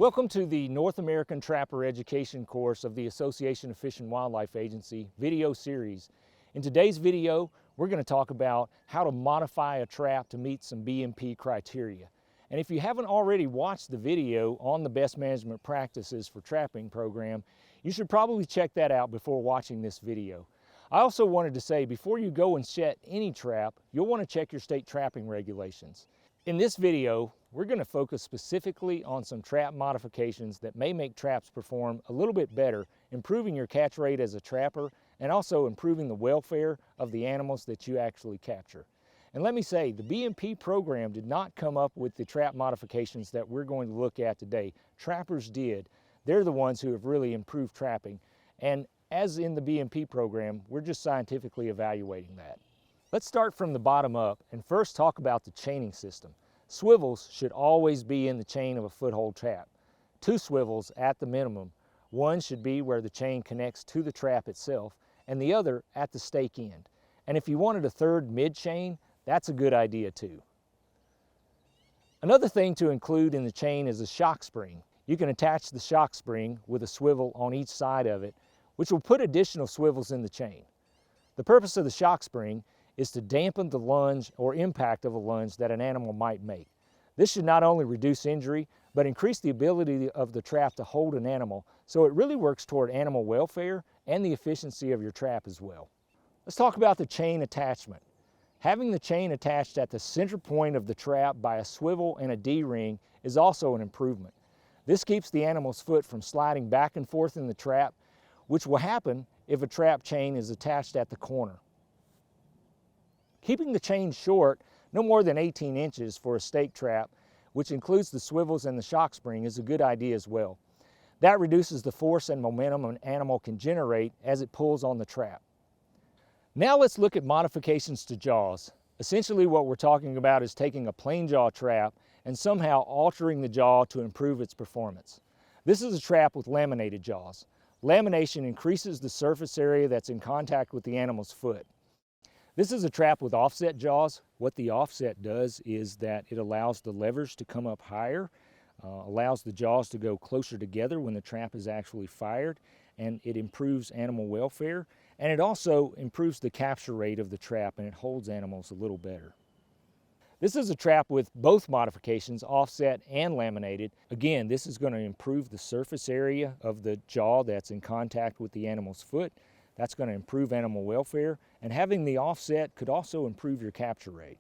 Welcome to the North American Trapper Education course of the Association of Fish and Wildlife Agency video series. In today's video, we're going to talk about how to modify a trap to meet some BMP criteria. And if you haven't already watched the video on the Best Management Practices for Trapping program, you should probably check that out before watching this video. I also wanted to say, before you go and set any trap, you'll want to check your state trapping regulations. In this video, we're going to focus specifically on some trap modifications that may make traps perform a little bit better, improving your catch rate as a trapper and also improving the welfare of the animals that you actually capture. And let me say, the BMP program did not come up with the trap modifications that we're going to look at today. Trappers did. They're the ones who have really improved trapping. And as in the BMP program, we're just scientifically evaluating that. Let's start from the bottom up and first talk about the chaining system. Swivels should always be in the chain of a foothold trap. 2 swivels at the minimum. One should be where the chain connects to the trap itself and the other at the stake end. And if you wanted a third mid-chain, that's a good idea too. Another thing to include in the chain is a shock spring. You can attach the shock spring with a swivel on each side of it, which will put additional swivels in the chain. The purpose of the shock spring is to dampen the lunge or impact of a lunge that an animal might make. This should not only reduce injury, but increase the ability of the trap to hold an animal, so it really works toward animal welfare and the efficiency of your trap as well. Let's talk about the chain attachment. Having the chain attached at the center point of the trap by a swivel and a D-ring is also an improvement. This keeps the animal's foot from sliding back and forth in the trap, which will happen if a trap chain is attached at the corner. Keeping the chain short, no more than 18 inches for a stake trap, which includes the swivels and the shock spring, is a good idea as well. That reduces the force and momentum an animal can generate as it pulls on the trap. Now let's look at modifications to jaws. Essentially what we're talking about is taking a plain jaw trap and somehow altering the jaw to improve its performance. This is a trap with laminated jaws. Lamination increases the surface area that's in contact with the animal's foot. This is a trap with offset jaws. What the offset does is that it allows the levers to come up higher, allows the jaws to go closer together when the trap is actually fired, and it improves animal welfare, and it also improves the capture rate of the trap, and it holds animals a little better. This is a trap with both modifications, offset and laminated. Again, this is going to improve the surface area of the jaw that's in contact with the animal's foot. That's going to improve animal welfare, and having the offset could also improve your capture rate.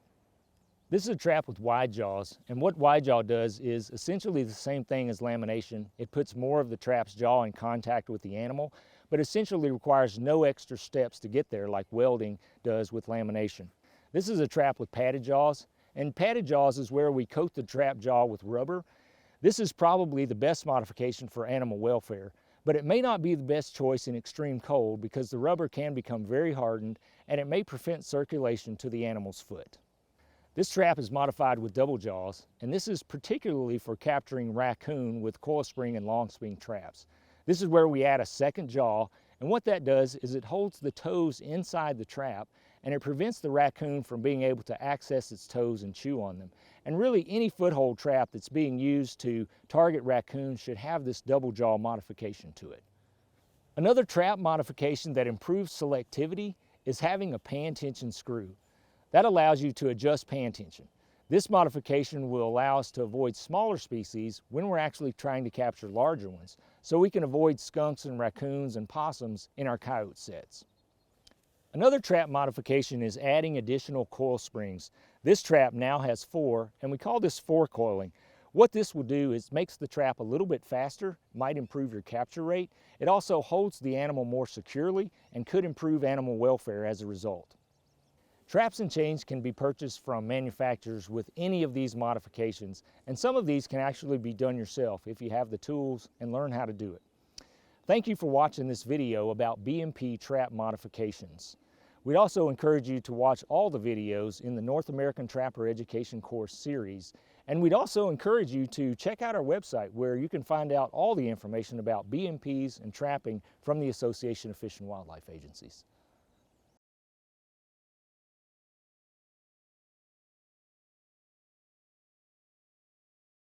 This is a trap with wide jaws, and what wide jaw does is essentially the same thing as lamination. It puts more of the trap's jaw in contact with the animal, but essentially requires no extra steps to get there like welding does with lamination. This is a trap with padded jaws, and padded jaws is where we coat the trap jaw with rubber. This is probably the best modification for animal welfare, but it may not be the best choice in extreme cold because the rubber can become very hardened and it may prevent circulation to the animal's foot. This trap is modified with double jaws, and this is particularly for capturing raccoon with coil spring and long spring traps. This is where we add a second jaw, and what that does is it holds the toes inside the trap and it prevents the raccoon from being able to access its toes and chew on them. And really any foothold trap that's being used to target raccoons should have this double jaw modification to it. Another trap modification that improves selectivity is having a pan tension screw. That allows you to adjust pan tension. This modification will allow us to avoid smaller species when we're actually trying to capture larger ones, so we can avoid skunks and raccoons and possums in our coyote sets. Another trap modification is adding additional coil springs. This trap now has 4, and we call this 4-coiling. What this will do is makes the trap a little bit faster, might improve your capture rate. It also holds the animal more securely and could improve animal welfare as a result. Traps and chains can be purchased from manufacturers with any of these modifications, and some of these can actually be done yourself if you have the tools and learn how to do it. Thank you for watching this video about BMP trap modifications. We'd also encourage you to watch all the videos in the North American Trapper Education course series, and we'd also encourage you to check out our website where you can find out all the information about BMPs and trapping from the Association of Fish and Wildlife Agencies.